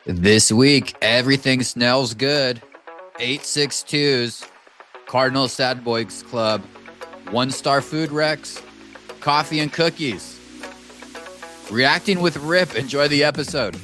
This week, everything smells good. 862s, Cardinal Sad Boys Club, One Star Food Rex, Coffee and Cookies. Reacting with Rip. Enjoy the episode.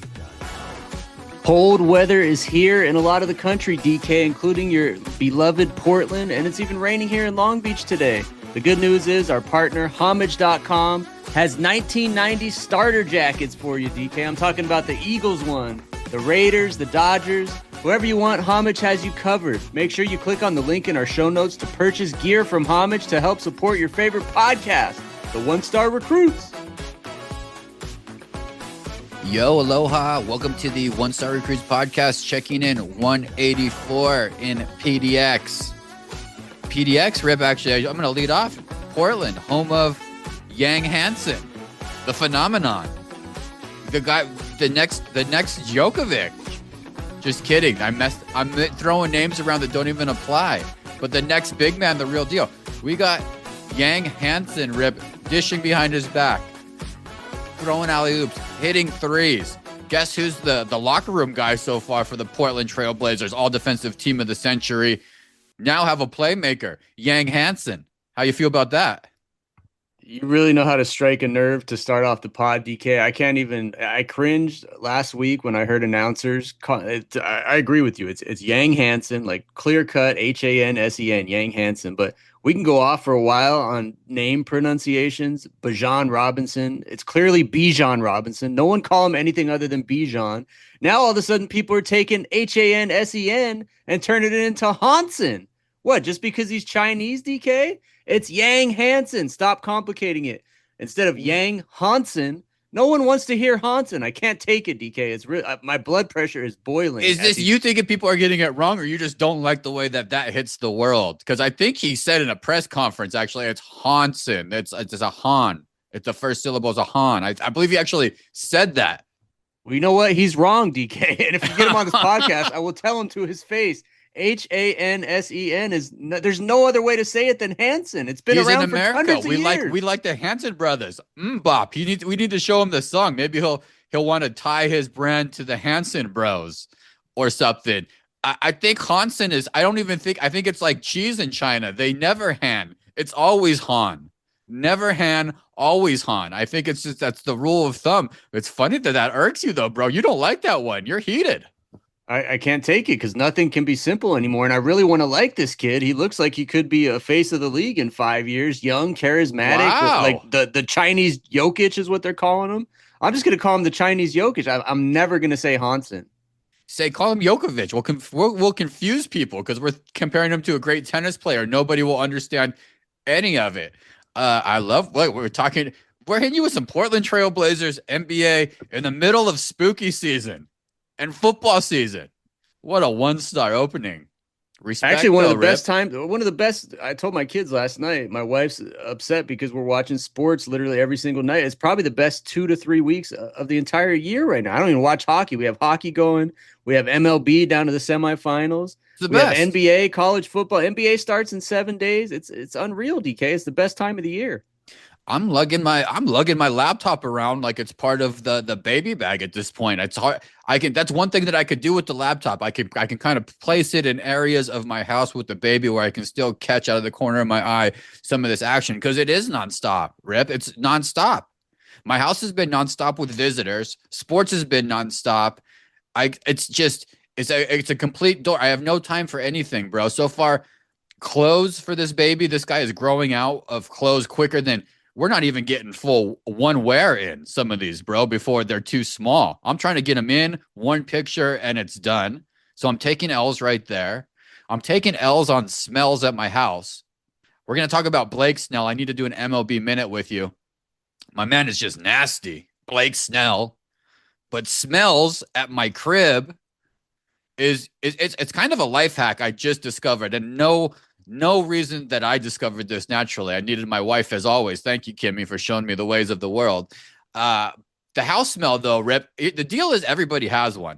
Cold weather is here in a lot of the country, DK, including your beloved Portland, and it's even raining here in Long Beach today. The good news is our partner, Homage.com, has 1990s starter jackets for you, DK. I'm talking about the Eagles one, the Raiders, the Dodgers, whoever you want, Homage has you covered. Make sure you click on the link in our show notes to purchase gear from Homage to help support your favorite podcast, the One Star Recruits. Yo, aloha. Welcome to the One Star Recruits podcast, checking in 184 in PDX. PDX, Rip, actually, I'm going to lead off. Portland, home of Yang Hansen, the phenomenon. The guy, the next Djokovic. Just kidding. I'm throwing names around that don't even apply. But the next big man, the real deal. We got Yang Hansen, Rip, dishing behind his back, throwing alley-oops, hitting threes. Guess who's the locker room guy so far for the Portland Trail Blazers, all defensive team of the century? Now have a playmaker, Yang Hansen. How you feel about that? You really know how to strike a nerve to start off the pod, DK. I cringed last week when I heard announcers I agree with you. It's Yang Hansen, like clear cut, Hansen, Yang Hansen. But we can go off for a while on name pronunciations. Bijan Robinson. It's clearly Bijan Robinson. No one call him anything other than Bijan. Now all of a sudden people are taking Hansen and turning it into Hansen. What, just because he's Chinese, DK? It's Yang Hansen. Stop complicating it. Instead of Yang Hansen, no one wants to hear Hansen. I can't take it, DK. It's real. My blood pressure is boiling. Is this you thinking people are getting it wrong, or you just don't like the way that hits the world? Because I think he said in a press conference, actually, it's Hansen. It's a Han. It's the first syllable is a Han. I believe he actually said that. Well, you know what? He's wrong, DK. And if you get him on this podcast, I will tell him to his face. Hansen is there's no other way to say it than Hansen. It's been He's around in America. For hundreds of years. We like the Hansen brothers. Bop. We need to show him the song. Maybe he'll want to tie his brand to the Hansen Bros or something. I think Hansen is. I think it's like cheese in China. They never Han. It's always Han. Never Han, always Han. I think it's just that's the rule of thumb. It's funny that irks you though, bro. You don't like that one. You're heated. I can't take it because nothing can be simple anymore. And I really want to like this kid. He looks like he could be a face of the league in 5 years. Young, charismatic. Wow. Like the Chinese Jokic is what they're calling him. I'm just going to call him the Chinese Jokic. I'm never going to say Hansen. Call him Jokovic. We'll confuse people because we're comparing him to a great tennis player. Nobody will understand any of it. I love what we're talking. We're hitting you with some Portland Trail Blazers NBA in the middle of spooky season and football season. What a one-star opening. Respect. Actually, one of the best times. One of the best. I told my kids last night. My wife's upset because we're watching sports literally every single night. It's probably the best 2 to 3 weeks of the entire year right now. I don't even watch hockey. We have hockey going. We have MLB down to the semifinals. It's the best. Have NBA, college football. NBA starts in 7 days. It's unreal, DK. It's the best time of the year. I'm lugging my laptop around like it's part of the baby bag at this point. It's hard. That's one thing that I could do with the laptop. I can kind of place it in areas of my house with the baby where I can still catch out of the corner of my eye some of this action because it is nonstop, Rip. It's nonstop. My house has been nonstop with visitors. Sports has been nonstop. It's a complete door. I have no time for anything, bro. So far, clothes for this baby. This guy is growing out of clothes quicker than. We're not even getting full one wear in some of these, bro, before they're too small. I'm trying to get them in one picture and it's done. So I'm taking L's right there. I'm taking L's on smells at my house. We're going to talk about Blake Snell. I need to do an MLB minute with you. My man is just nasty. Blake Snell. But smells at my crib it's kind of a life hack I just discovered. And no reason that I discovered this naturally. I needed my wife as always. Thank you, Kimmy, for showing me the ways of the world. The house smell, though, Rip, the deal is everybody has one.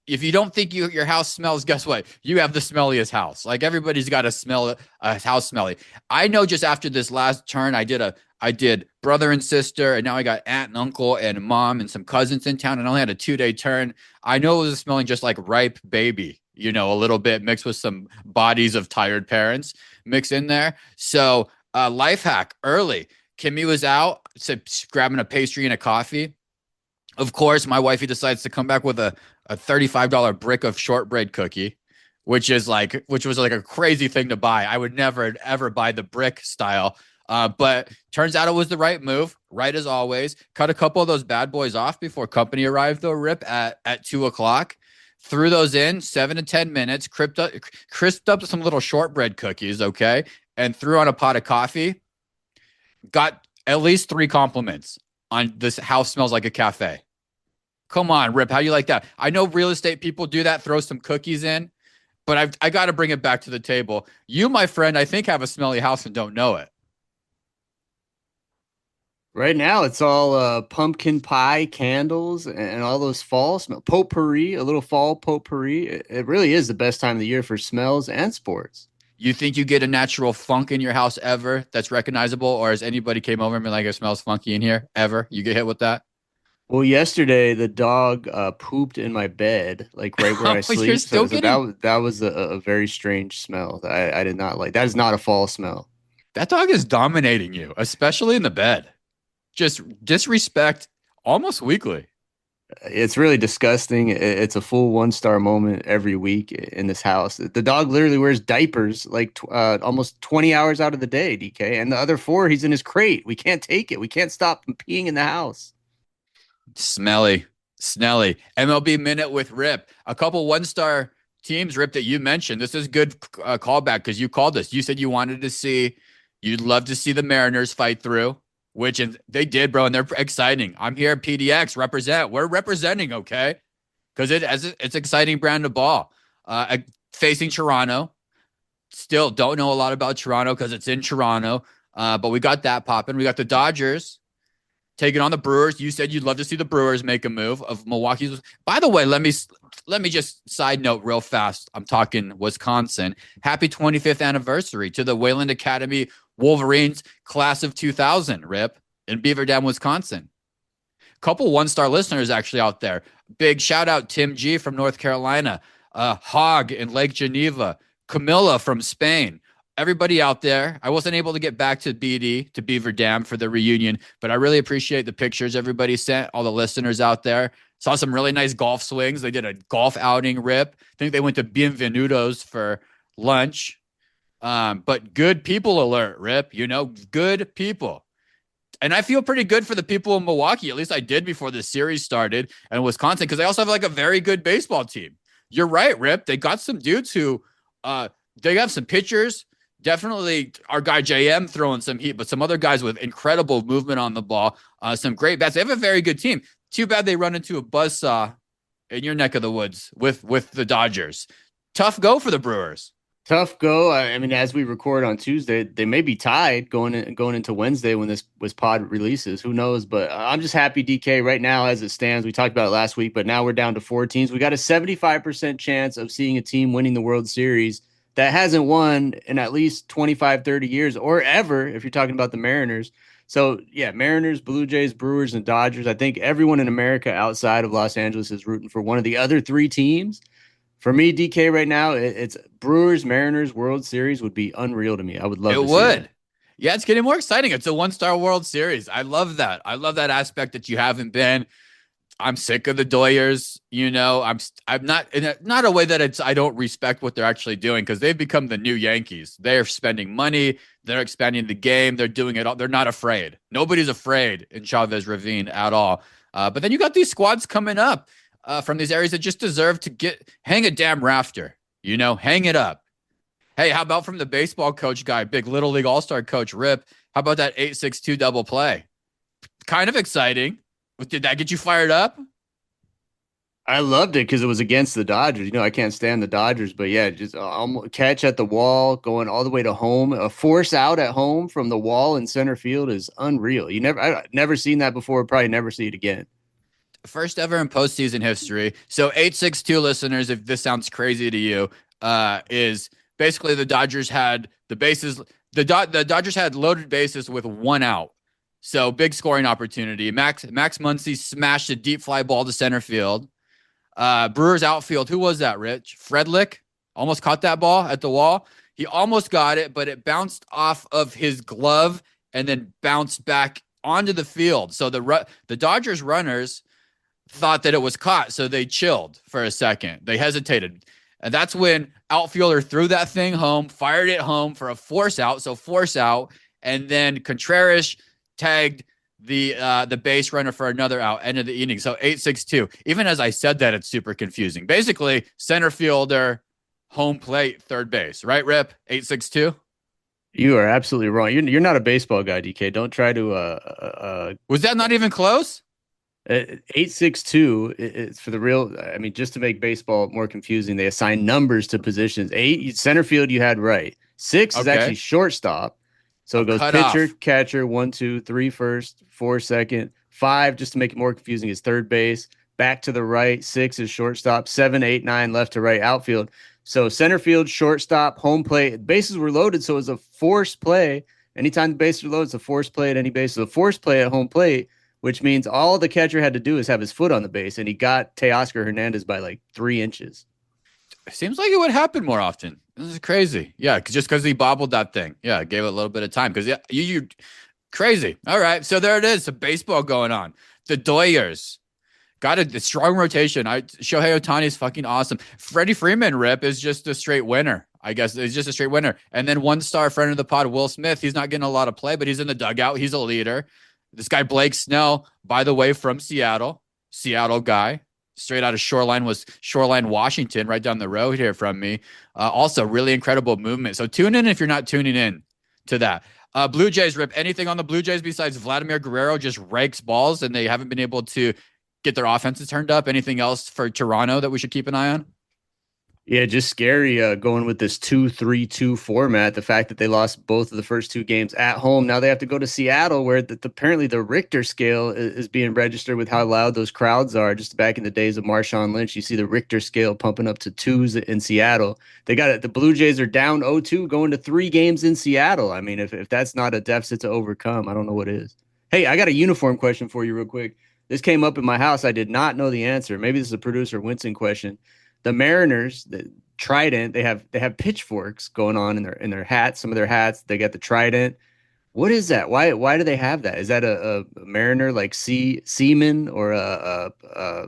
If you don't think your house smells, guess what? You have the smelliest house. Like everybody's got to smell a house smelly. I know just after this last turn, I did I did brother and sister, and now I got aunt and uncle and mom and some cousins in town, and I only had a 2 day turn. I know it was smelling just like ripe baby, a little bit mixed with some bodies of tired parents mixed in there. So, life hack early. Kimmy was out, grabbing a pastry and a coffee. Of course, my wifey decides to come back with a $35 brick of shortbread cookie, which was like a crazy thing to buy. I would never ever buy the brick style. But turns out it was the right move, right as always. Cut a couple of those bad boys off before company arrived, though, Rip, at 2 o'clock. Threw those in 7 to 10 minutes, crisped up some little shortbread cookies, okay, and threw on a pot of coffee. Got at least 3 compliments on this house smells like a cafe. Come on, Rip. How you like that? I know real estate people do that, throw some cookies in, but I got to bring it back to the table. You, my friend, I think have a smelly house and don't know it. Right now, it's all pumpkin pie, candles, and all those fall smell. Potpourri, a little fall potpourri. It really is the best time of the year for smells and sports. You think you get a natural funk in your house ever that's recognizable, or has anybody came over and been like, it smells funky in here ever? You get hit with that? Well, yesterday the dog pooped in my bed, like right where I Oh, you're sleep. still So getting that was a very strange smell that I did not like. That is not a fall smell. that dog is dominating you, especially in the bed. Just disrespect almost weekly. It's really disgusting. It's a full 1 star moment every week in this house. The dog literally wears diapers like almost 20 hours out of the day, DK. And the other 4, he's in his crate. We can't take it. We can't stop him peeing in the house. Smelly, Snelly. MLB Minute with Rip. A couple 1 star teams, Rip, that you mentioned. This is good callback because you called us. You said you'd love to see the Mariners fight through, which they did, bro, and they're exciting. I'm here at PDX, represent. We're representing, okay? Because it's exciting brand of ball. Facing Toronto. Still don't know a lot about Toronto because it's in Toronto, but we got that popping. We got the Dodgers taking on the Brewers. You said you'd love to see the Brewers make a move of Milwaukee's. By the way, let me just side note real fast. I'm talking Wisconsin. Happy 25th anniversary to the Wayland Academy Wolverines class of 2000, Rip, in Beaver Dam, Wisconsin. Couple 1 star listeners actually out there. Big shout out Tim G from North Carolina, Hog in Lake Geneva, Camilla from Spain. Everybody out there. I wasn't able to get back to BD, to Beaver Dam for the reunion, but I really appreciate the pictures everybody sent, all the listeners out there. Saw some really nice golf swings. They did a golf outing, Rip. I think they went to Bienvenidos for lunch. But good people alert, Rip. Good people. And I feel pretty good for the people in Milwaukee. At least I did before the series started, and Wisconsin, because they also have like a very good baseball team. You're right, Rip. They got some dudes who they got some pitchers. Definitely our guy JM throwing some heat, but some other guys with incredible movement on the ball. Some great bats. They have a very good team. Too bad they run into a buzzsaw in your neck of the woods with the Dodgers. Tough go for the Brewers. Tough go. I mean, as we record on Tuesday, they may be tied going into Wednesday when this was pod releases. Who knows? But I'm just happy, DK, right now as it stands. We talked about it last week, but now we're down to 4 teams. We got a 75% chance of seeing a team winning the World Series that hasn't won in at least 25, 30 years or ever, if you're talking about the Mariners. So, yeah, Mariners, Blue Jays, Brewers, and Dodgers. I think everyone in America outside of Los Angeles is rooting for one of the other 3 teams. For me, DK, right now, it's Brewers, Mariners, World Series would be unreal to me. I would love to see that. Yeah, it's getting more exciting. It's a 1 star World Series. I love that. I love that aspect that you haven't been. I'm sick of the Doyers. I'm not in not a way that I don't respect what they're actually doing, because they've become the new Yankees. They're spending money. They're expanding the game. They're doing it all. They're not afraid. Nobody's afraid in Chavez Ravine at all. But then you got these squads coming up from these areas that just deserve to hang a damn rafter. Hang it up. Hey, how about from the baseball coach guy, big Little League All-Star coach Rip? How about that 8-6-2 double play? Kind of exciting. Did that get you fired up? I loved it because it was against the Dodgers. I can't stand the Dodgers, but yeah, just catch at the wall, going all the way to home. A force out at home from the wall in center field is unreal. I've never seen that before. Probably never see it again. First ever in postseason history. So 8-6-2 listeners, if this sounds crazy to you, is basically the Dodgers had the bases. The Dodgers had loaded bases with 1 out. So big scoring opportunity. Max Muncy smashed a deep fly ball to center field. Brewers outfield. Who was that, Rich? Fredlick almost caught that ball at the wall. He almost got it, but it bounced off of his glove and then bounced back onto the field. So the Dodgers runners thought that it was caught, so they chilled for a second. They hesitated. And that's when outfielder threw that thing home, fired it home for a force out. So force out. And then Contreras tagged the base runner for another out, end of the inning. So 8-6-2. Even as I said that, it's super confusing. Basically, center fielder, home plate, third base. Right, Rip? 8-6-2? You are absolutely wrong. You're not a baseball guy, DK. Don't try to Was that not even close? 8-6-2 is for the real. I mean, just to make baseball more confusing, they assign numbers to positions. 8 center field, you had right. 6 is actually shortstop. So it goes pitcher, catcher, 1, 2, 3 first, 4 second, 5 just to make it more confusing is third base. Back to the right, 6 is shortstop, 7, 8, 9 left to right outfield. So center field, shortstop, home plate. Bases were loaded, so it was a forced play. Anytime the bases were loaded, it's a forced play at any base. So a forced play at home plate, which means all the catcher had to do is have his foot on the base, and he got Teoscar Hernandez by like 3 inches. It seems like it would happen more often. This is crazy. Yeah, just because he bobbled that thing. Yeah, gave it a little bit of time. Because yeah, you crazy. All right, so there it is. Some baseball going on. The Doyers got a strong rotation. Shohei Ohtani is fucking awesome. Freddie Freeman, Rip, is just a straight winner. I guess it's just a straight winner. And then one-star friend of the pod, Will Smith. He's not getting a lot of play, but he's in the dugout. He's a leader. This guy, Blake Snell, by the way, from Seattle guy, straight out of Shoreline, Washington, right down the road here from me. Also, really incredible movement. So tune in if you're not tuning in to that. Blue Jays, Rip, anything on the Blue Jays besides Vladimir Guerrero just rakes balls and they haven't been able to get their offenses turned up? Anything else for Toronto that we should keep an eye on? Yeah, just scary going with this 2-3-2 format. The fact that they lost both of the first 2 games at home. Now they have to go to Seattle, where apparently the Richter scale is being registered with how loud those crowds are. Just back in the days of Marshawn Lynch, you see the Richter scale pumping up to 2s in Seattle. They got it. The Blue Jays are down 0-2 going to 3 games in Seattle. I mean, if that's not a deficit to overcome, I don't know what is. Hey, I got a uniform question for you real quick. This came up in my house. I did not know the answer. Maybe this is a producer Winston question. The Mariners, the Trident, they have pitchforks going on in their hats. Some of their hats, they got the Trident. What is that? Why do they have that? Is that a Mariner like seaman or a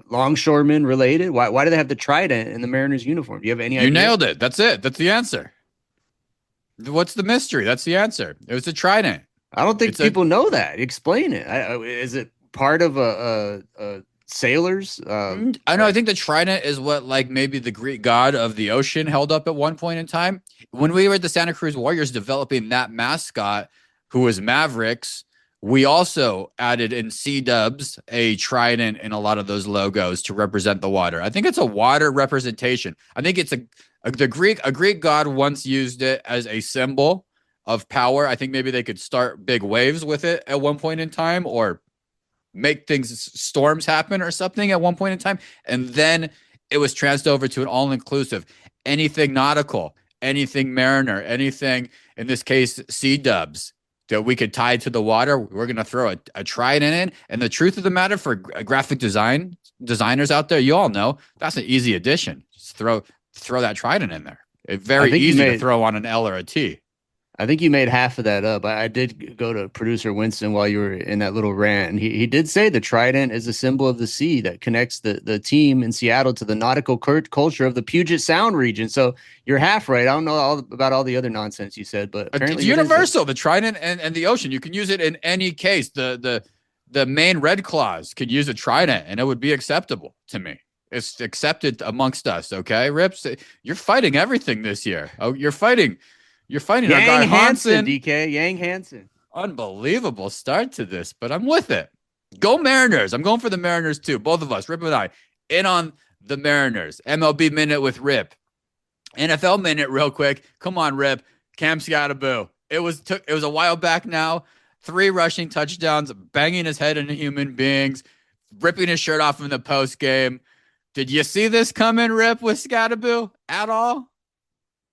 longshoreman related? Why do they have the Trident in the Mariners uniform? Do you have any idea? You nailed it. That's it. That's the answer. What's the mystery? That's the answer. It was a Trident. I don't think people know that. Explain it. Is it part of a sailors? I know. I think the Trident is what, like, maybe the Greek god of the ocean held up at one point in time. When we were at the Santa Cruz Warriors developing that mascot, who was Mavericks, we also added in C-dubs a trident in a lot of those logos to represent the water. I think it's a water representation. I think it's a Greek god once used it as a symbol of power. I think maybe they could start big waves with it at one point in time, or make storms happen or something at one point in time. And then it was transferred over to an all-inclusive, anything nautical, anything mariner, anything, in this case, C-dubs that we could tie to the water. We're going to throw a trident in. And the truth of the matter, for graphic designers out there, you all know that's an easy addition. Just throw that trident in there. It's very easy to throw on an L or a T. I think you made half of that up. I did go to producer Winston while you were in that little rant, and he did say the trident is a symbol of the sea that connects the team in Seattle to the nautical culture of the Puget Sound region. So you're half right. I don't know about all the other nonsense you said, but apparently it's universal. The trident and the ocean. You can use it in any case. The Maine Red Claws could use a trident, and it would be acceptable to me. It's accepted amongst us. Okay, Rips, you're fighting everything this year. Oh, you're fighting Yang our guy Hansen. DK, Yang Hansen. Unbelievable start to this, but I'm with it. Go Mariners. I'm going for the Mariners too. Both of us, Rip and I, in on the Mariners. MLB Minute with Rip. NFL Minute real quick. Come on, Rip. Cam Skattebo. It was a while back now. 3 rushing touchdowns, banging his head into human beings, ripping his shirt off in the post game. Did you see this coming, Rip, with Skattebo at all?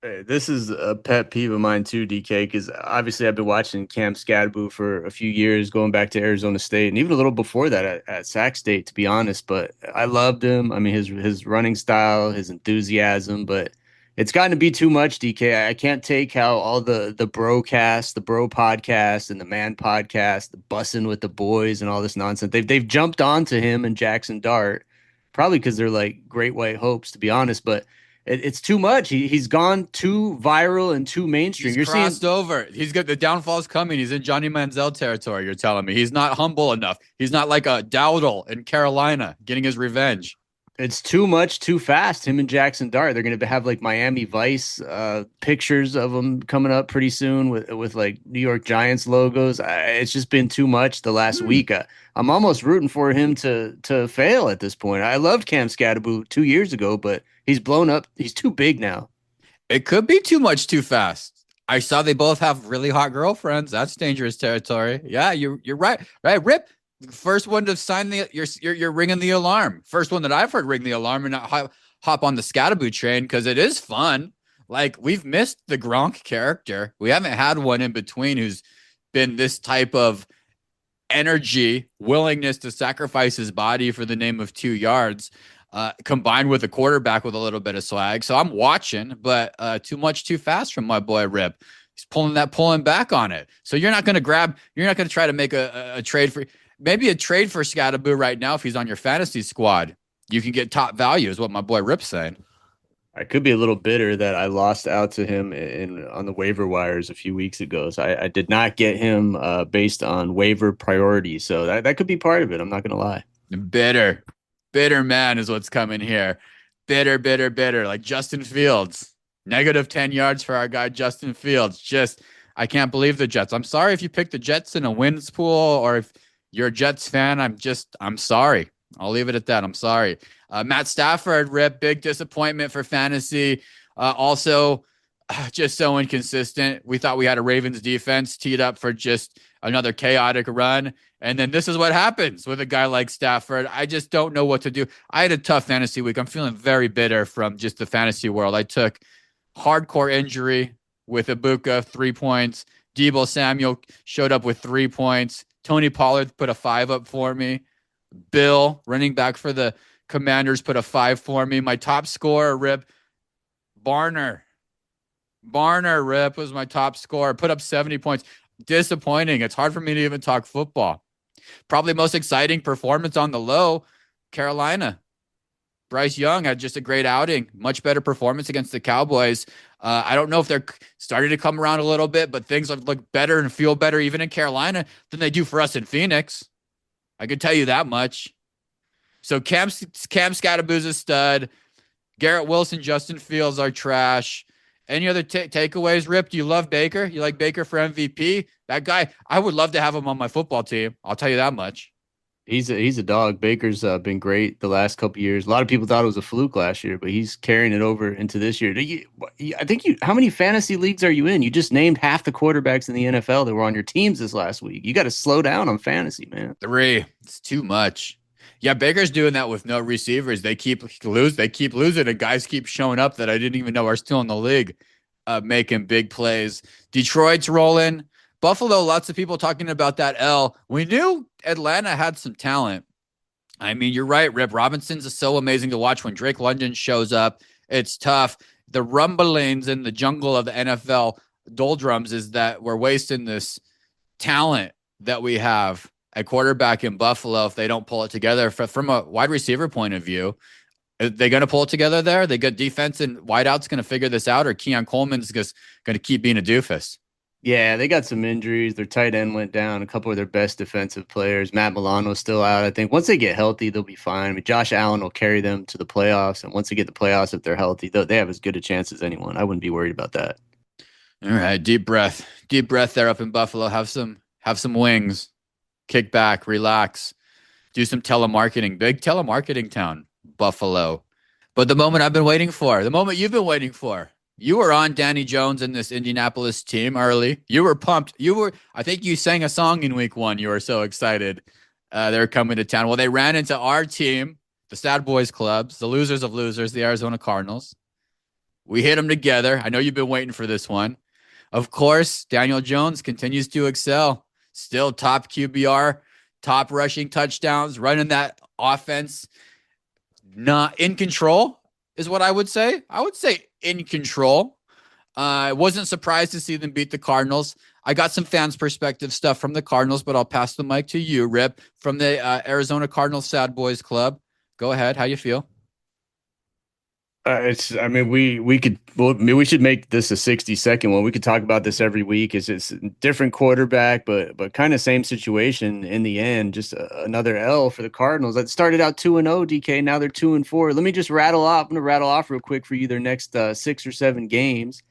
This is a pet peeve of mine too, DK, because obviously I've been watching Cam Scadaboo for a few years, going back to Arizona State and even a little before that at Sac State, to be honest. But I loved him. I mean, his running style, his enthusiasm, but it's gotten to be too much, DK. I can't take how all the broadcast, the bro podcast, and the man podcast, the bussing with the boys, and all this nonsense. They've jumped onto him and Jackson Dart, probably because they're like great white hopes, to be honest, but it's too much. He's gone too viral and too mainstream. He's You're seeing crossed over. He's got the downfall's coming. He's in Johnny Manziel territory. You're telling me he's not humble enough. He's not like a Dowdle in Carolina getting his revenge. it's too much too fast. Him and Jackson Dart, they're going to have like Miami Vice pictures of them coming up pretty soon with like New York Giants logos. It's just been too much the last week. I'm almost rooting for him to fail at this point. I loved Cam Scadaboo 2 years ago, but he's blown up. He's too big now. It could be too much too fast. I saw they both have really hot girlfriends. That's dangerous territory. Yeah, you're right. Right, Rip. First one to sign the you're ringing the alarm. First one that I've heard ring the alarm and not hop on the Scatterboo train because it is fun. Like we've missed the Gronk character. We haven't had one in between who's been this type of energy, willingness to sacrifice his body for the name of 2 yards, combined with a quarterback with a little bit of swag. So I'm watching, but too much too fast from my boy Rip. He's pulling back on it. So you're not going to try to make a trade for, maybe a trade for Scatterboo right now if he's on your fantasy squad. You can get top value, is what my boy Rip's saying. I could be a little bitter that I lost out to him on the waiver wires a few weeks ago. So I did not get him based on waiver priority. So that could be part of it. I'm not going to lie. Bitter, bitter man is what's coming here. Bitter, bitter, bitter. Like Justin Fields, negative 10 yards for our guy Justin Fields. Just, I can't believe the Jets. I'm sorry if you picked the Jets in a wins pool or if you're a Jets fan. I'm sorry. I'll leave it at that. I'm sorry. Matt Stafford, Rip, big disappointment for fantasy. Also, just so inconsistent. We thought we had a Ravens defense teed up for just another chaotic run. And then this is what happens with a guy like Stafford. I just don't know what to do. I had a tough fantasy week. I'm feeling very bitter from just the fantasy world. I took hardcore injury with Ibuka, 3 points. Deebo Samuel showed up with 3 points. Tony Pollard put a 5 up for me. Bill, running back for the Commanders, put a 5 for me. My top scorer, Rip, Barner. Barner, Rip, was my top scorer. Put up 70 points. Disappointing. It's hard for me to even talk football. Probably most exciting performance on the low, Carolina. Bryce Young had just a great outing. Much better performance against the Cowboys. I don't know if they're starting to come around a little bit, but things look better and feel better even in Carolina than they do for us in Phoenix. I could tell you that much. So Cam Scatterboo's a stud. Garrett Wilson, Justin Fields are trash. Any other takeaways, Rip? Do you love Baker? You like Baker for MVP? That guy, I would love to have him on my football team. I'll tell you that much. He's a dog. Baker's been great the last couple years. A lot of people thought it was a fluke last year, but he's carrying it over into this year. I think how many fantasy leagues are you in? You just named half the quarterbacks in the NFL that were on your teams this last week. You got to slow down on fantasy, man. 3. It's too much. Yeah, Baker's doing that with no receivers. They keep losing, and guys keep showing up that I didn't even know are still in the league, making big plays. Detroit's rolling. Buffalo, lots of people talking about that L. We knew Atlanta had some talent. I mean, you're right, Rip. Robinson's so amazing to watch when Drake London shows up. It's tough. The rumblings in the jungle of the NFL doldrums is that we're wasting this talent that we have at quarterback in Buffalo if they don't pull it together. From a wide receiver point of view, are they going to pull it together there? They got defense and wideouts going to figure this out, or Keon Coleman's just going to keep being a doofus? Yeah, they got some injuries. Their tight end went down. A couple of their best defensive players. Matt Milano's still out. I think once they get healthy, they'll be fine. I mean, Josh Allen will carry them to the playoffs. And once they get the playoffs, if they're healthy, they have as good a chance as anyone. I wouldn't be worried about that. All right, deep breath there up in Buffalo. Have some wings, kick back, relax, do some telemarketing. Big telemarketing town, Buffalo. But the moment I've been waiting for, the moment you've been waiting for. You were on Danny Jones and this Indianapolis team early. You were pumped. I think you sang a song in week 1. You were so excited. They're coming to town. Well, they ran into our team, the Sad Boys Clubs, the losers of losers, the Arizona Cardinals. We hit them together. I know you've been waiting for this one. Of course, Daniel Jones continues to excel. Still top QBR, top rushing touchdowns, running that offense. Not in control is what I would say. I would say in control. I wasn't surprised to see them beat the Cardinals. I got some fans' perspective stuff from the Cardinals, but I'll pass the mic to you, Rip, from the Arizona Cardinals Sad Boys Club. Go ahead. How you feel? I mean, we could, well, I mean, we should make this a 60-second one. We could talk about this every week. It's different quarterback, but kind of same situation in the end. Just another L for the Cardinals. That started out 2-0, DK. Now they're 2-4. Let me just rattle off. I'm gonna rattle off real quick for you their next 6 or 7 games.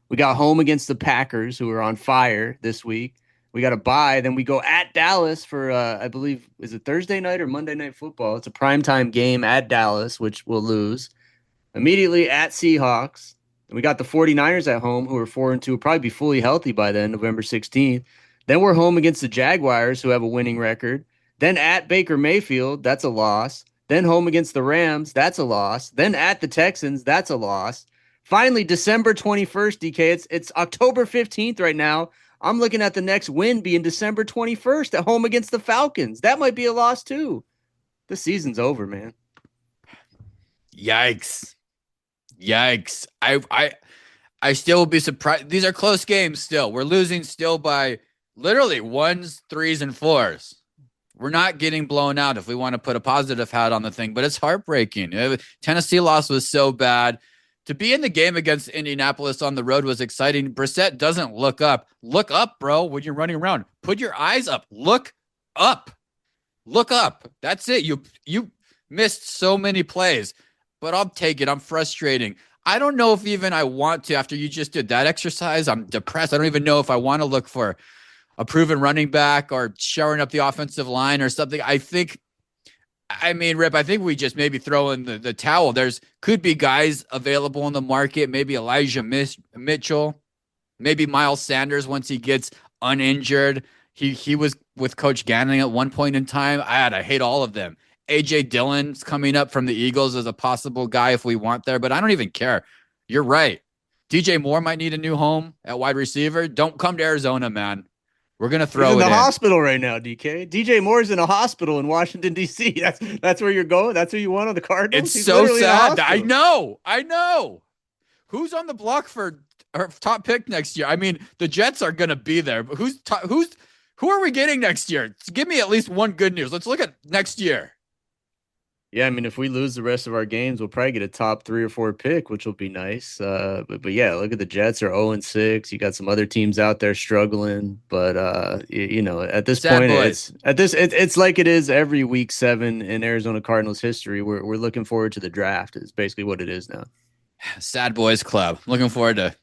We got home against the Packers, who are on fire this week. We got a bye. Then we go at Dallas for, I believe, is it Thursday night or Monday Night Football? It's a primetime game at Dallas, which we'll lose. Immediately at Seahawks. And we got the 49ers at home, who are 4-2, will probably be fully healthy by then, November 16th. Then we're home against the Jaguars, who have a winning record. Then at Baker Mayfield, that's a loss. Then home against the Rams, that's a loss. Then at the Texans, that's a loss. Finally, December 21st, DK. It's October 15th right now. I'm looking at the next win being December 21st at home against the Falcons. That might be a loss too. The season's over, man. Yikes. Yikes. I still will be surprised. These are close games still. We're losing still by literally ones, threes, and fours. We're not getting blown out if we want to put a positive hat on the thing, but it's heartbreaking. Tennessee loss was so bad. To be in the game against Indianapolis on the road was exciting. Brissett doesn't look up. Look up, bro, when you're running around. Put your eyes up. Look up. Look up. That's it. You missed so many plays, but I'll take it. I'm frustrating. I don't know if even I want to, after you just did that exercise, I'm depressed. I don't even know if I want to look for a proven running back or shoring up the offensive line or something. I mean, Rip, I think we just maybe throw in the towel. Could be guys available in the market. Maybe Elijah Mitchell, maybe Miles Sanders once he gets uninjured. He was with Coach Gannon at one point in time. I hate all of them. AJ Dillon's coming up from the Eagles as a possible guy if we want there, but I don't even care. You're right. DJ Moore might need a new home at wide receiver. Don't come to Arizona, man. We're gonna throw He's in it the in. hospital right now, DK. DJ Moore's in a hospital in Washington, D.C. That's where you're going. That's who you want on the Cardinals. It's He's so literally in a sad. hospital. I know. Who's on the block for our top pick next year? I mean, the Jets are gonna be there, but who are we getting next year? Give me at least one good news. Let's look at next year. Yeah, I mean, if we lose the rest of our games, we'll probably get a top 3 or 4 pick, which will be nice. But yeah, look at the Jets are 0-6. You got some other teams out there struggling, but at this Sad point, boys. it's like it is every week 7 in Arizona Cardinals history. We're looking forward to the draft. It's basically what it is now. Sad boys club. Looking forward to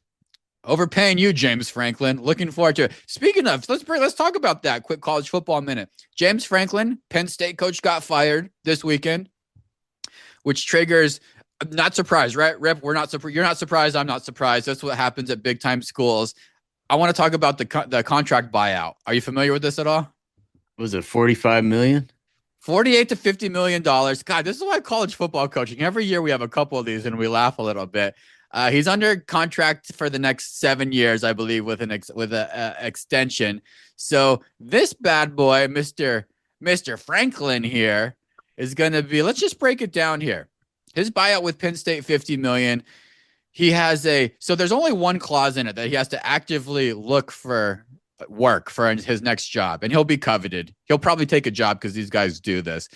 overpaying you, James Franklin. Looking forward to it. Speaking of, let's talk about that. Quick college football minute. James Franklin, Penn State coach, got fired this weekend, which triggers. I'm not surprised, right, Rip? We're not surprised. You're not surprised. I'm not surprised. That's what happens at big time schools. I want to talk about the contract buyout. Are you familiar with this at all? Was it 45 million? 48 to $50 million. God, this is why college football coaching. Every year we have a couple of these and we laugh a little bit. He's under contract for the next 7 years, I believe, with an extension. So this bad boy, Mr. Franklin here, is going to be. Let's just break it down here. His buyout with Penn State, $50 million. He has so there's only one clause in it that he has to actively look for work for his next job, and he'll be coveted. He'll probably take a job because these guys do this.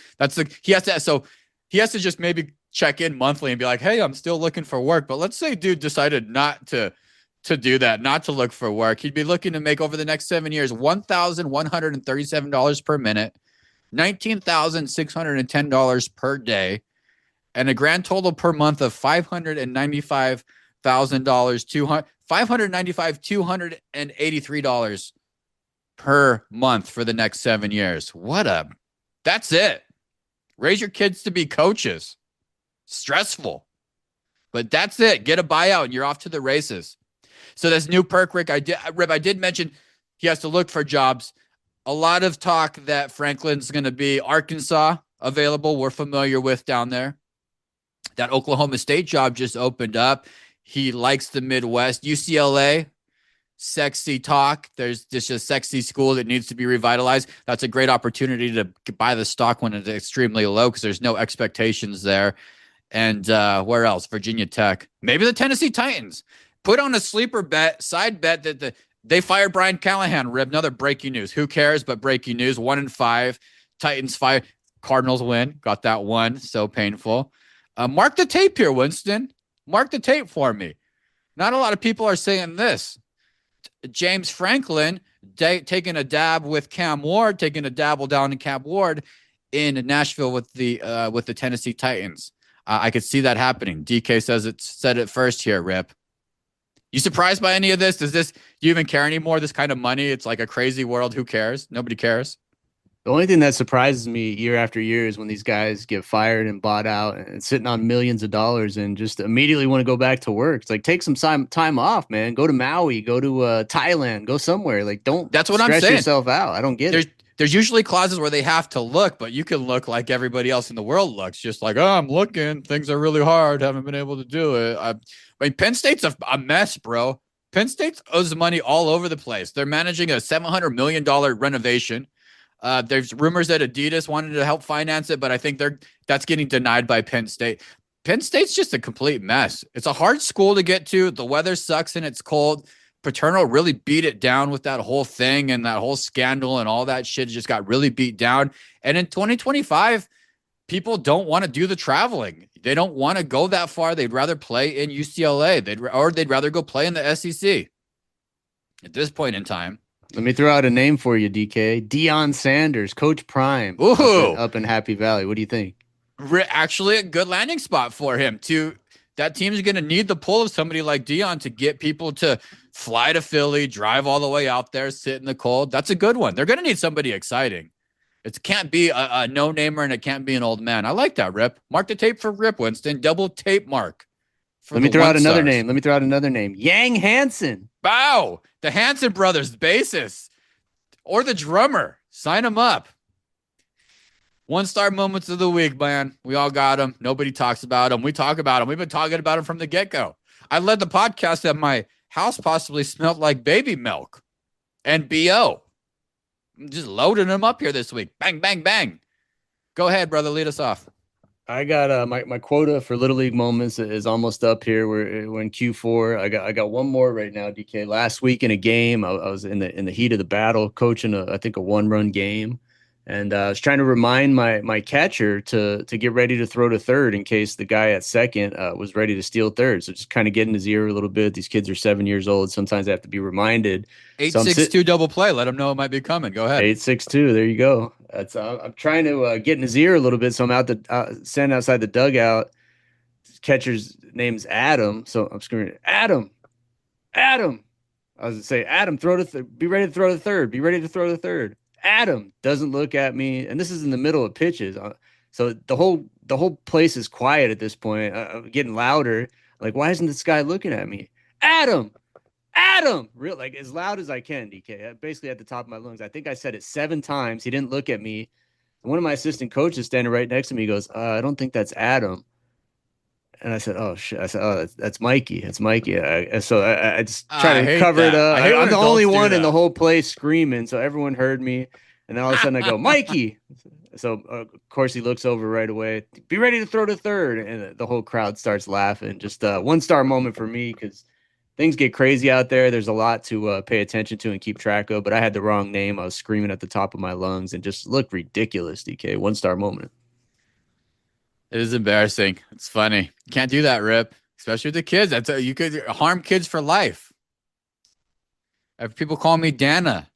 He has to just maybe check in monthly and be like, hey, I'm still looking for work. But let's say dude decided not to do that, not to look for work. He'd be looking to make over the next 7 years $1,137 per minute, $19,610 per day, and a grand total per month of $595,000, $283 per month for the next 7 years. That's it. Raise your kids to be coaches. Stressful, but that's it. Get a buyout and you're off to the races. So this new perk, Rip, I did mention he has to look for jobs. A lot of talk that Franklin's going to be Arkansas available. We're familiar with down there. That Oklahoma State job just opened up. He likes the Midwest. UCLA, sexy talk. There's just a sexy school that needs to be revitalized. That's a great opportunity to buy the stock when it's extremely low because there's no expectations there. And where else? Virginia Tech. Maybe the Tennessee Titans. Put on a sleeper bet, side bet that they fired Brian Callahan. Rib, another breaking news. Who cares? But breaking news. 1-5. Titans fire. Cardinals win. Got that one. So painful. Mark the tape here, Winston. Mark the tape for me. Not a lot of people are saying this. James Franklin taking a dab with Cam Ward, taking a dabble down in Cam Ward in Nashville with the Tennessee Titans. I could see that happening. DK said it first here, Rip. You surprised by any of this? Do you even care anymore? This kind of money? It's like a crazy world. Who cares? Nobody cares. The only thing that surprises me year after year is when these guys get fired and bought out and sitting on millions of dollars and just immediately want to go back to work. It's like, take some time off, man. Go to Maui, go to Thailand, go somewhere. Like, don't That's what I'm stress saying. yourself out. I don't get it. There's usually clauses where they have to look, but you can look like everybody else in the world looks. Just like, oh, I'm looking. Things are really hard. Haven't been able to do it. I mean, Penn State's a mess, bro. Penn State owes money all over the place. They're managing a $700 million renovation. There's rumors that Adidas wanted to help finance it, but I think that's getting denied by Penn State. Penn State's just a complete mess. It's a hard school to get to. The weather sucks and it's cold. Paterno really beat it down with that whole thing and that whole scandal and all that shit just got really beat down. And in 2025, people don't want to do the traveling. They don't want to go that far. They'd rather play in UCLA. They'd rather go play in the SEC at this point in time. Let me throw out a name for you, DK. Deion Sanders, Coach Prime, Ooh. up in Happy Valley. What do you think? Actually, a good landing spot for him. That team is going to need the pull of somebody like Deion to get people to fly to Philly, drive all the way out there, sit in the cold. That's a good one. They're going to need somebody exciting. It can't be a no-namer and it can't be an old man. I like that, Rip. Mark the tape for Rip, Winston. Double tape mark. Let me throw out another name. Yang Hansen. Wow. The Hansen brothers, the bassist. Or the drummer. Sign them up. 1-star moments of the week, man. We all got them. Nobody talks about them. We talk about them. We've been talking about them from the get-go. I led the podcast that my house possibly smelled like baby milk and BO. I'm just loading them up here this week. Bang, bang, bang. Go ahead, brother. Lead us off. I got my quota for Little League moments is almost up here. We're in Q4. I got one more right now, DK. Last week in a game, I was in the heat of the battle, coaching I think a 1-run game, and I was trying to remind my catcher to get ready to throw to third in case the guy at second was ready to steal third. So just kind of get in his ear a little bit. These kids are 7 years old. Sometimes they have to be reminded. 8-6-2 double play. Let them know it might be coming. Go ahead. 8-6-2. There you go. That's I'm trying to get in his ear a little bit. So I'm standing outside the dugout. Catcher's name's Adam. So I'm screaming, Adam. I was going to say, Adam, be ready to throw to third. Be ready to throw to third. Adam doesn't look at me. And this is in the middle of pitches. So the whole place is quiet at this point. I'm getting louder. Like, why isn't this guy looking at me? Adam, real, like as loud as I can, DK. Basically at the top of my lungs. I think I said it 7 times. He didn't look at me. One of my assistant coaches standing right next to me goes, I don't think that's Adam. And I said, oh shit. I said, oh, that's Mikey. That's Mikey. So I just try to cover it up. I'm the only one in the whole place screaming, so everyone heard me. And then all of a sudden I go, Mikey. So of course he looks over right away. Be ready to throw to third, and the whole crowd starts laughing. Just a 1-star moment for me because things get crazy out there. There's a lot to pay attention to and keep track of. But I had the wrong name. I was screaming at the top of my lungs and just looked ridiculous. DK, 1-star moment. It is embarrassing. It's funny. You can't do that, Rip. Especially with the kids. You could harm kids for life. People call me Dana.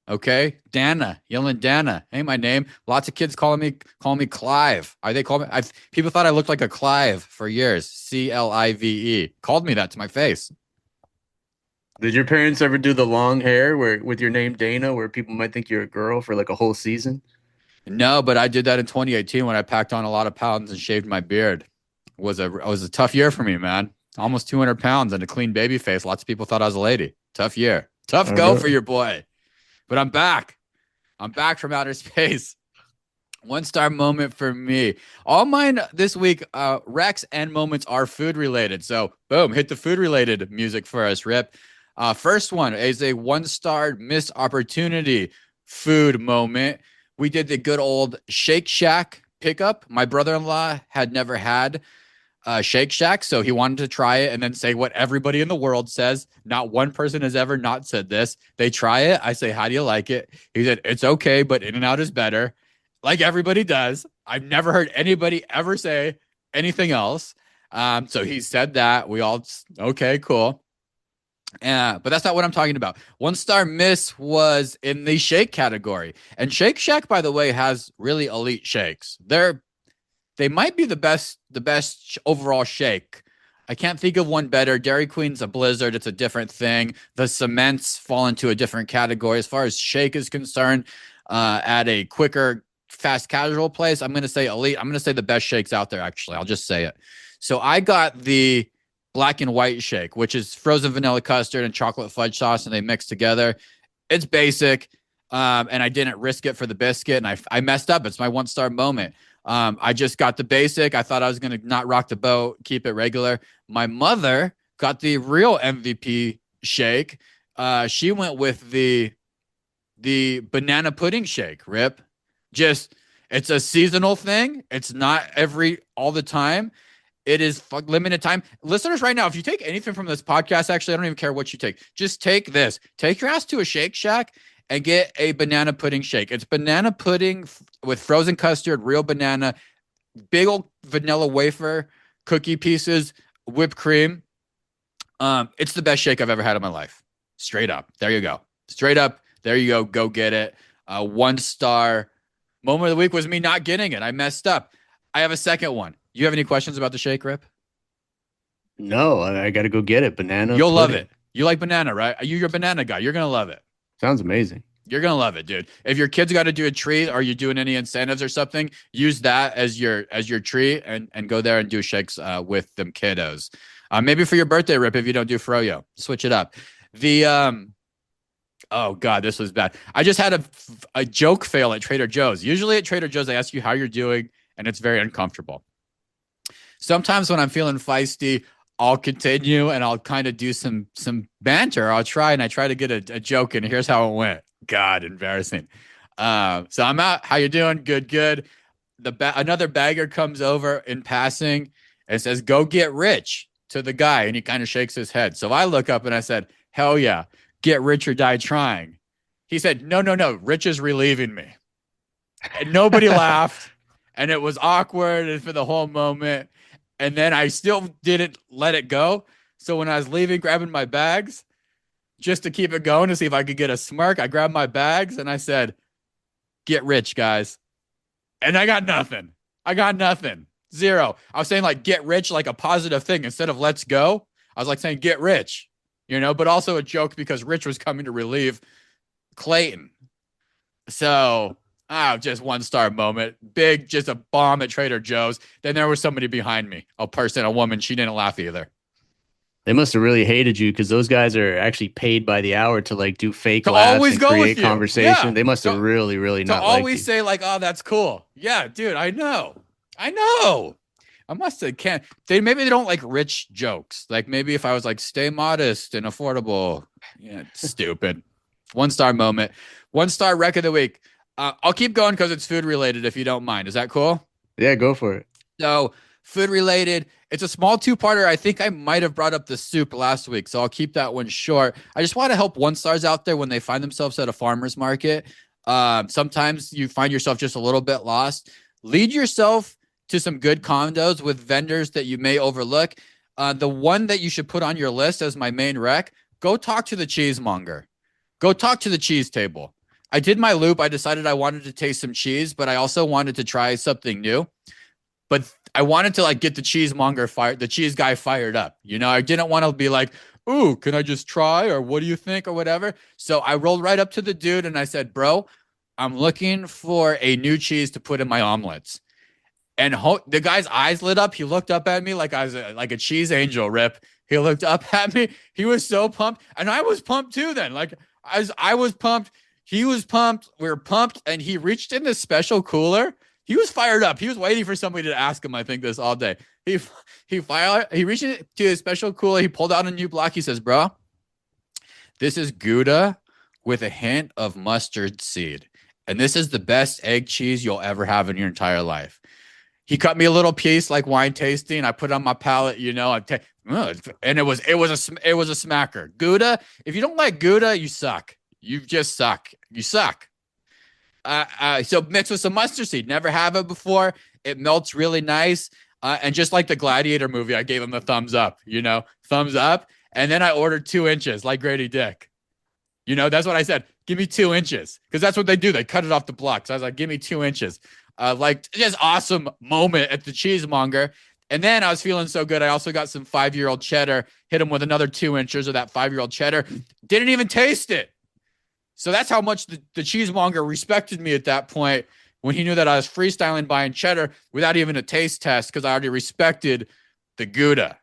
Okay, Dana, yelling Dana. Ain't my name. Lots of kids call me Clive. People thought I looked like a Clive for years. CLIVE. Called me that to my face. Did your parents ever do the long hair with your name Dana, where people might think you're a girl for like a whole season? No, but I did that in 2018 when I packed on a lot of pounds and shaved my beard. It was a tough year for me, man. Almost 200 pounds and a clean baby face. Lots of people thought I was a lady. Tough year. Tough go for your boy. But I'm back. I'm back from outer space. One star moment for me. All mine this week, Rex and moments are food related. So boom, hit the food related music for us, Rip. First one is a 1 star missed opportunity food moment. We did the good old Shake Shack pickup. My brother-in-law had never had Shake Shack, so he wanted to try it and then say what everybody in the world says. Not one person has ever not said this. They try it. I say, "How do you like it?" He said, "It's okay, but In-N-Out is better." Like everybody does. I've never heard anybody ever say anything else. So he said that. We all okay, cool. But that's not what I'm talking about. 1 star miss was in the shake category. And Shake Shack, by the way, has really elite shakes. They might be the best overall shake. I can't think of one better. Dairy Queen's a blizzard. It's a different thing. The cements fall into a different category. As far as shake is concerned, at a quicker, fast casual place, I'm going to say elite. I'm going to say the best shakes out there, actually. I'll just say it. So I got the black and white shake, which is frozen vanilla custard and chocolate fudge sauce, and they mix together. It's basic, and I didn't risk it for the biscuit, and I messed up. It's my 1 star moment. I just got the basic. I thought I was going to not rock the boat, keep it regular. My mother got the real MVP shake. She went with the banana pudding shake, Rip. Just it's a seasonal thing. It's not all the time. It is limited time. Listeners, right now, if you take anything from this podcast, actually, I don't even care what you take. Just take this. Take your ass to a Shake Shack and get a banana pudding shake. It's banana pudding with frozen custard, real banana, big old vanilla wafer, cookie pieces, whipped cream. It's the best shake I've ever had in my life. Straight up. There you go. Straight up. There you go. Go get it. 1 star moment of the week was me not getting it. I messed up. I have a second one. You have any questions about the shake, Rip? No, I got to go get it. Banana You'll love pudding. it. You like banana, right? You're a banana guy. You're gonna love it. Sounds amazing. You're gonna love it, dude. If your kids got to do a treat, or you're doing any incentives or something, use that as your treat, and go there and do shakes with them kiddos. Maybe for your birthday, Rip, if you don't do froyo, switch it up. The Oh God, this was bad. I just had a joke fail at Trader Joe's. Usually at Trader Joe's, I ask you how you're doing, and it's very uncomfortable. Sometimes when I'm feeling feisty, I'll continue and I'll kind of do some banter. I'll try and I try to get a joke in. Here's how it went. God, embarrassing. So I'm out. How you doing? Good, good. Another bagger comes over in passing and says, "Go get rich," to the guy, and he kind of shakes his head. So I look up and I said, "Hell yeah, get rich or die trying." He said, "No, no, no. Rich is relieving me." And nobody laughed, and it was awkward and for the whole moment. And then I still didn't let it go. So when I was leaving, grabbing my bags, just to keep it going to see if I could get a smirk, I grabbed my bags and I said, "Get rich, guys." And I got nothing. I got nothing. Zero. I was saying like get rich, like a positive thing instead of let's go. I was like saying get rich, but also a joke because Rich was coming to relieve Clayton. So just 1 star moment. Big, just a bomb at Trader Joe's. Then there was somebody behind me, a woman. She didn't laugh either. They must have really hated you because those guys are actually paid by the hour to like do fake To laughs always and go create with you. conversation. Yeah. They must have To- really, really To not liked always you. say like, "Oh, that's cool." Yeah, dude, I know. I know. I must have can't. Maybe they don't like rich jokes. Like maybe if I was like, "Stay modest and affordable." Yeah, stupid. 1 star moment. 1 star wreck of the week. I'll keep going because it's food related. If you don't mind, is that cool? Yeah, go for it. So food related. It's a small two-parter. I think I might have brought up the soup last week, so I'll keep that one short. I just want to help 1 stars out there when they find themselves at a farmer's market. Sometimes you find yourself just a little bit lost. Lead yourself to some good condos with vendors that you may overlook. The one that you should put on your list as my main rec, go talk to the cheesemonger. Go talk to the cheese table. I did my loop. I decided I wanted to taste some cheese, but I also wanted to try something new. But I wanted to like get the cheese guy fired up. I didn't want to be like, "Ooh, can I just try?" or "What do you think?" or whatever. So I rolled right up to the dude and I said, "Bro, I'm looking for a new cheese to put in my omelets." And the guy's eyes lit up. He looked up at me like I was like a cheese angel, Rip. He looked up at me. He was so pumped. And I was pumped too then. Like I was pumped. He was pumped. We were pumped. And he reached in this special cooler He was fired up. He was waiting for somebody to ask him, I think, this all day. He reached to his special cooler. He pulled out a new block. He says, bro, this is Gouda with a hint of mustard seed. And this is the best egg cheese you'll ever have in your entire life. He cut me a little piece like wine tasting. I put it on my palate, and it was a smacker. Gouda, if you don't like Gouda, you suck. You just suck. You suck. So mixed with some mustard seed. Never have it before. It melts really nice. And just like the Gladiator movie, I gave him a thumbs up, thumbs up. And then I ordered 2 inches like Grady Dick. That's what I said. Give me 2 inches. Because that's what they do. They cut it off the block. So I was like, give me 2 inches. Like just awesome moment at the cheesemonger. And then I was feeling so good. I also got some 5-year-old cheddar, hit him with another 2 inches of that 5-year-old cheddar. Didn't even taste it. So that's how much the cheesemonger respected me at that point when he knew that I was freestyling buying cheddar without even a taste test because I already respected the Gouda.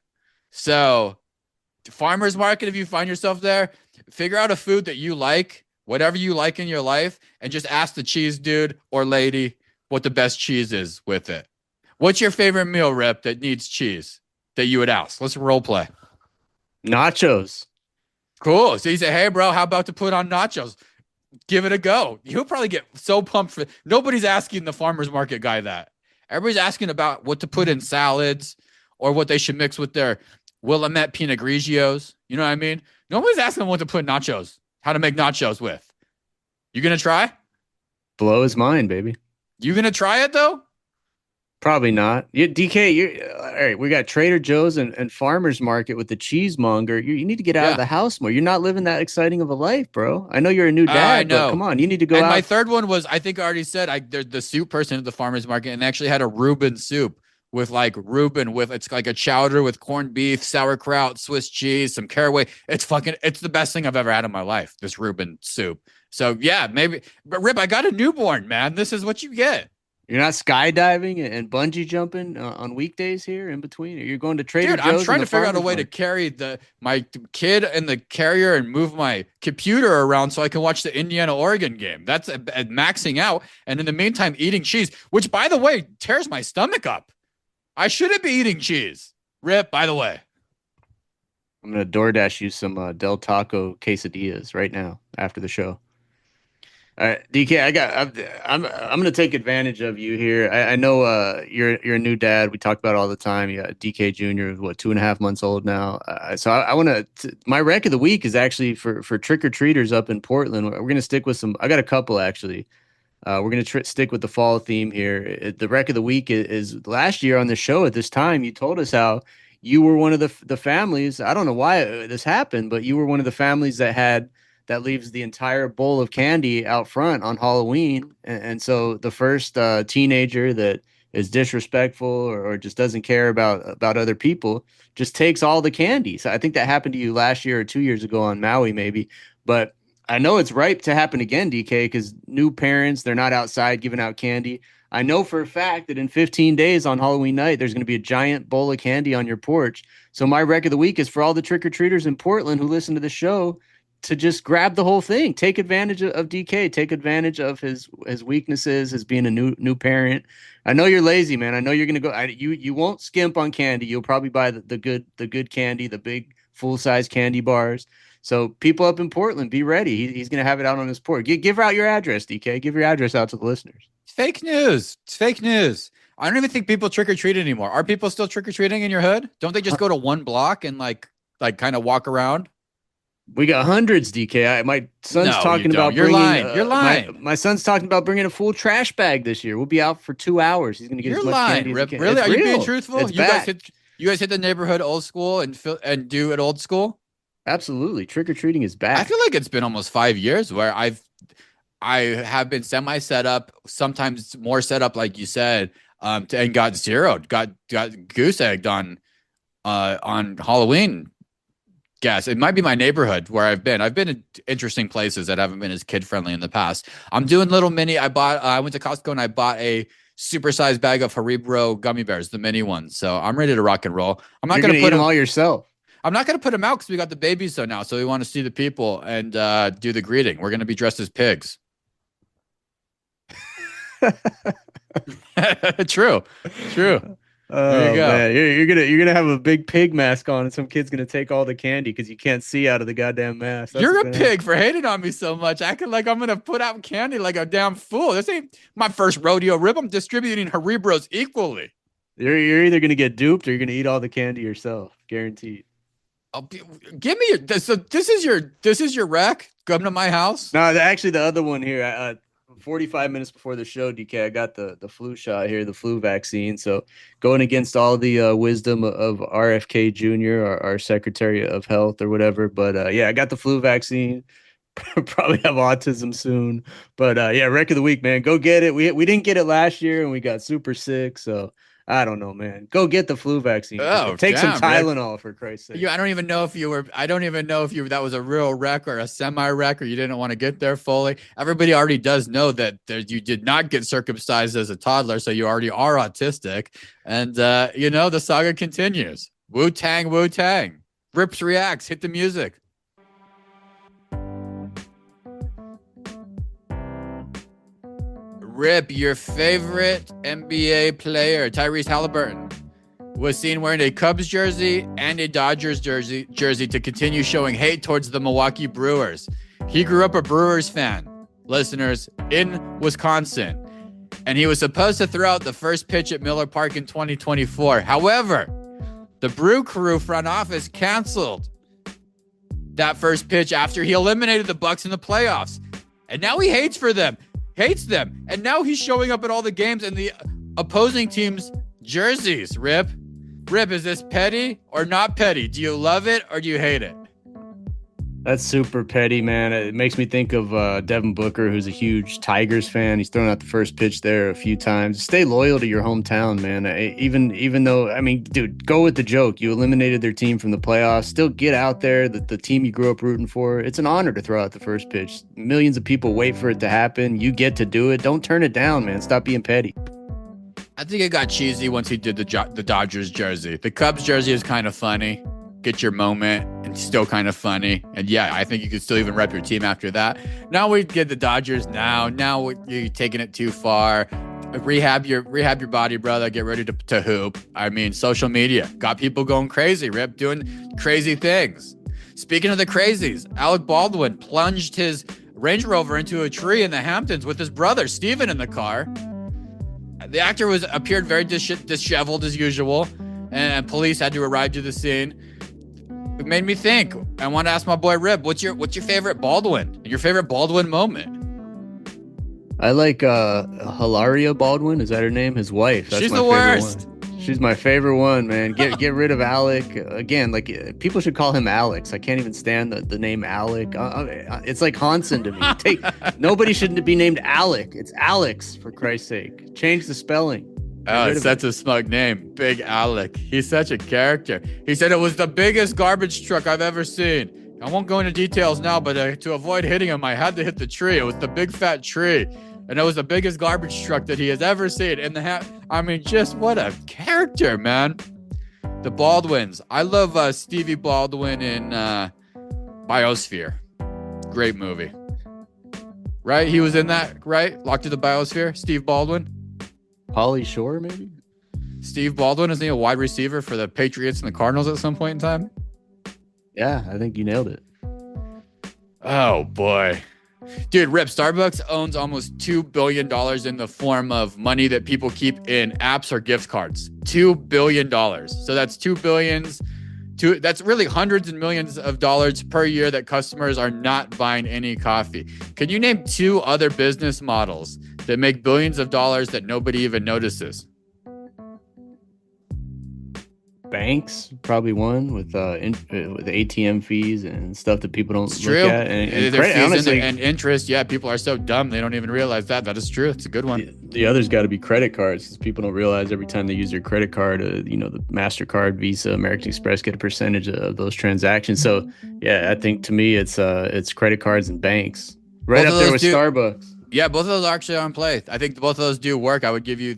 So the farmer's market, if you find yourself there, figure out a food that you like, whatever you like in your life, and just ask the cheese dude or lady what the best cheese is with it. What's your favorite meal, Rip, that needs cheese that you would ask? Let's role play. Nachos. Cool. So you say, hey, bro, how about to put on nachos? Give it a go. He'll probably get so pumped for. Nobody's asking the farmer's market guy that. Everybody's asking about what to put in salads or what they should mix with their Willamette Pinot Grigios. You know what I mean? Nobody's asking them what to put nachos, how to make nachos with. You going to try? Blow his mind, baby. You going to try it, though? Probably not. DK, all right. We got Trader Joe's and Farmer's Market with the cheesemonger. You need to get out of the house more. You're not living that exciting of a life, bro. I know you're a new dad, I know. But come on, you need to go and out. My third one was, I think I already said, the soup person at the Farmer's Market, and they actually had a Reuben soup with it's like a chowder with corned beef, sauerkraut, Swiss cheese, some caraway. It's the best thing I've ever had in my life, this Reuben soup. So yeah, maybe, but Rip, I got a newborn, man. This is what you get. You're not skydiving and bungee jumping on weekdays here in between? You're going to Trader Joe's? I'm trying to figure out a way to carry my kid in the carrier and move my computer around so I can watch the Indiana-Oregon game. That's maxing out. And in the meantime, eating cheese, which, by the way, tears my stomach up. I shouldn't be eating cheese. Rip, by the way. I'm going to DoorDash you some Del Taco quesadillas right now after the show. All right, DK, I'm gonna take advantage of you here. I know you're a new dad. We talk about it all the time. You got DK Jr. What, 2.5 months old now. So I want to. My rec of the week is actually for trick or treaters up in Portland. We're gonna stick with some. I got a couple actually. We're gonna stick with the fall theme here. The rec of the week is last year on the show at this time. You told us how you were one of the families. I don't know why this happened, but you were one of the families that leaves the entire bowl of candy out front on Halloween. And so the first teenager that is disrespectful or just doesn't care about other people just takes all the candy. So I think that happened to you last year or 2 years ago on Maui, maybe. But I know it's ripe to happen again, DK, because new parents, they're not outside giving out candy. I know for a fact that in 15 days on Halloween night, there's going to be a giant bowl of candy on your porch. So my rec of the week is for all the trick-or-treaters in Portland who listen to the show to just grab the whole thing. Take advantage of DK. Take advantage of his weaknesses as being a new parent. I know you're lazy, man. I know you're gonna go. You won't skimp on candy. You'll probably buy the good candy, the big full size candy bars. So people up in Portland, be ready. He's gonna have it out on his porch. Give out your address, DK. Give your address out to the listeners. It's fake news. It's fake news. I don't even think people trick or treat anymore. Are people still trick or treating in your hood? Don't they just go to one block and like kind of walk around? We got hundreds, DK. My son's talking about You're bringing. lying. You're lying. My son's talking about bringing a full trash bag this year. We'll be out for 2 hours. He's going to get as much candy as he can. Really? It's Are you real. being truthful? It's You guys hit the neighborhood old school and do it old school? Absolutely. Trick or treating is back. I feel like it's been almost 5 years where I have been semi set up, sometimes more set up, like you said, and got zeroed, got goose egged on Halloween. Guess it might be my neighborhood where I've been. I've been in interesting places that haven't been as kid friendly in the past. I'm doing little mini. I went to Costco and I bought a supersized bag of Haribo gummy bears, the mini ones. So I'm ready to rock and roll. I'm not going to put them all yourself. I'm not going to put them out because we got the babies so now. So we want to see the people and do the greeting. We're going to be dressed as pigs. True. True. There you Oh go. man, you're gonna have a big pig mask on, and some kid's gonna take all the candy because you can't see out of the goddamn mask. That's You're what's a gonna happen. pig for hating on me so much, acting like I'm gonna put out candy like a damn fool. This ain't my first rodeo, Rip. I'm distributing Haribros equally. You're either gonna get duped or you're gonna eat all the candy yourself, guaranteed. I'll be, give me your so this is your rec. Come to my house. No, actually, the other one here, 45 minutes before the show, DK, I got the flu shot here, the flu vaccine. So going against all the wisdom of RFK Jr., our Secretary of Health or whatever. But yeah, I got the flu vaccine. Probably have autism soon. But yeah, wreck of the week, man. Go get it. We didn't get it last year and we got super sick. So I don't know, man. Go get the flu vaccine. Oh, Take some damn, Rick. Tylenol for Christ's sake. I don't even know if you were. I don't even know if you that was a real wreck or a semi wreck, or you didn't want to get there fully. Everybody already does know that you did not get circumcised as a toddler, so you already are autistic. And the saga continues. Wu Tang, Wu Tang. Rips reacts. Hit the music. Rip, your favorite NBA player, Tyrese Halliburton, was seen wearing a Cubs jersey and a Dodgers jersey to continue showing hate towards the Milwaukee Brewers. He grew up a Brewers fan, listeners, in Wisconsin, and he was supposed to throw out the first pitch at Miller Park in 2024. However, the Brew Crew front office canceled that first pitch after he eliminated the Bucks in the playoffs. And now he hates them. And now he's showing up at all the games in the opposing team's jerseys. Rip, is this petty or not petty? Do you love it or do you hate it? That's super petty, man. It makes me think of Devin Booker, who's a huge Tigers fan. He's thrown out the first pitch there a few times. Stay loyal to your hometown, man. Even though, I mean, dude, go with the joke. You eliminated their team from the playoffs. Still get out there. The team you grew up rooting for. It's an honor to throw out the first pitch. Millions of people wait for it to happen. You get to do it. Don't turn it down, man. Stop being petty. I think it got cheesy once he did the Dodgers jersey. The Cubs jersey is kind of funny. Get your moment and still kind of funny. And yeah, I think you could still even rep your team after that. Now we get the Dodgers. Now you're taking it too far. Rehab your body, brother. Get ready to hoop. I mean, social media got people going crazy. Rip doing crazy things. Speaking of the crazies, Alec Baldwin plunged his Range Rover into a tree in the Hamptons with his brother Steven in the car. The actor appeared very disheveled as usual, and police had to arrive to the scene. It made me think. I want to ask my boy Rip, what's your favorite Baldwin? Your favorite Baldwin moment? I like Hilaria Baldwin. Is that her name? His wife. That's She's my the favorite worst. one. She's my favorite one, man. Get rid of Alec. Again, like people should call him Alex. I can't even stand the name Alec. It's like Hansen to me. Nobody should be named Alec. It's Alex, for Christ's sake. Change the spelling. Oh, it's such a smug name. Big Alec. He's such a character. He said it was the biggest garbage truck I've ever seen. I won't go into details now, but to avoid hitting him, I had to hit the tree. It was the big fat tree. And it was the biggest garbage truck that he has ever seen. I mean, just what a character, man. The Baldwins. I love Stevie Baldwin in Biosphere. Great movie. Right? He was in that, right? Locked in the Biosphere. Steve Baldwin. Pauly Shore, maybe? Steve Baldwin, isn't he a wide receiver for the Patriots and the Cardinals at some point in time? Yeah, I think you nailed it. Oh, boy. Dude, Rip, Starbucks owns almost $2 billion in the form of money that people keep in apps or gift cards. $2 billion. So that's $2 billion. That's really hundreds and millions of dollars per year that customers are not buying any coffee. Can you name two other business models that make billions of dollars that nobody even notices? Banks, probably one with ATM fees and stuff that people don't It's look true. at. And Their fees honestly, and interest. Yeah, people are so dumb they don't even realize that. That is true. It's a good one. the other's got to be credit cards, because people don't realize every time they use their credit card, the MasterCard, Visa, American Express get a percentage of those transactions. So yeah, I think to me it's credit cards and banks. Right Both up of there with those Starbucks. Yeah, both of those are actually on play. I think both of those do work. I would give you,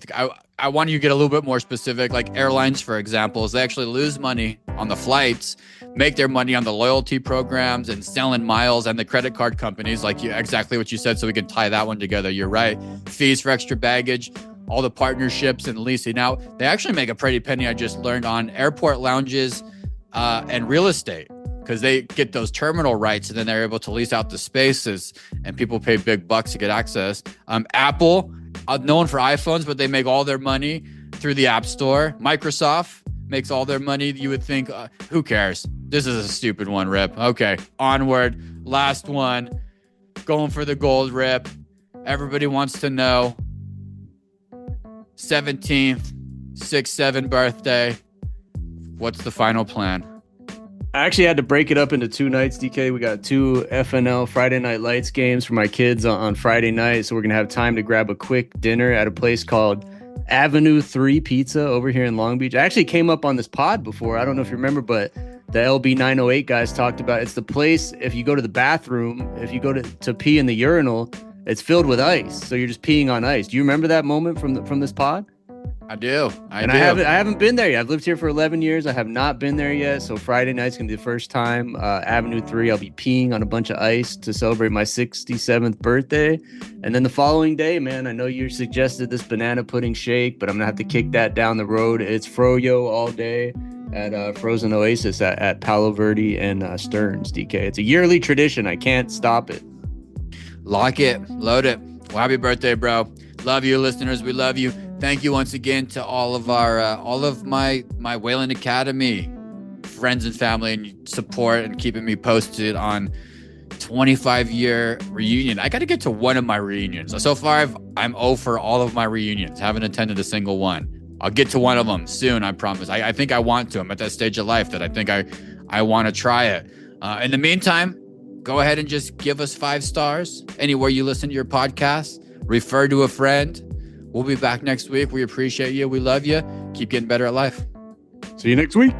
I want you to get a little bit more specific, like airlines, for example, is they actually lose money on the flights, make their money on the loyalty programs and selling miles, and the credit card companies, like exactly what you said. So we can tie that one together. You're right. Fees for extra baggage. all the partnerships and leasing out. They actually make a pretty penny, I just learned, on airport lounges and real estate, because they get those terminal rights and then they're able to lease out the spaces and people pay big bucks to get access. Apple, known for iPhones, but they make all their money through the App Store. Microsoft makes all their money. You would think, who cares? This is a stupid one, Rip. Okay, onward. Last one. Going for the gold, Rip. Everybody wants to know. 17th, 6-7 birthday. What's the final plan? I actually had to break it up into 2 nights, DK. We got 2 FNL Friday Night Lights games for my kids on Friday night. So we're going to have time to grab a quick dinner at a place called Avenue 3 Pizza over here in Long Beach. I actually came up on this pod before. I don't know if you remember, but the LB 908 guys talked about it's the place. If you go to the bathroom, if you go to pee in the urinal, it's filled with ice. So you're just peeing on ice. Do you remember that moment from this pod? I do. I haven't been there yet. I've lived here for 11 years. I have not been there yet. So Friday night's going to be the first time. Avenue 3, I'll be peeing on a bunch of ice to celebrate my 67th birthday. And then the following day, man, I know you suggested this banana pudding shake, but I'm going to have to kick that down the road. It's Froyo all day at Frozen Oasis at Palo Verde and Stearns, DK. It's a yearly tradition. I can't stop it. Lock it. Load it. Well, happy birthday, bro. Love you, listeners. We love you. Thank you once again to all of our, all of my Wayland Academy friends and family and support and keeping me posted on 25-year reunion. I got to get to one of my reunions. So far, I'm 0 for all of my reunions. Haven't attended a single one. I'll get to one of them soon, I promise. I think I want to. I'm at that stage of life that I think I want to try it. In the meantime, go ahead and just give us 5 stars anywhere you listen to your podcast. Refer to a friend. We'll be back next week. We appreciate you. We love you. Keep getting better at life. See you next week.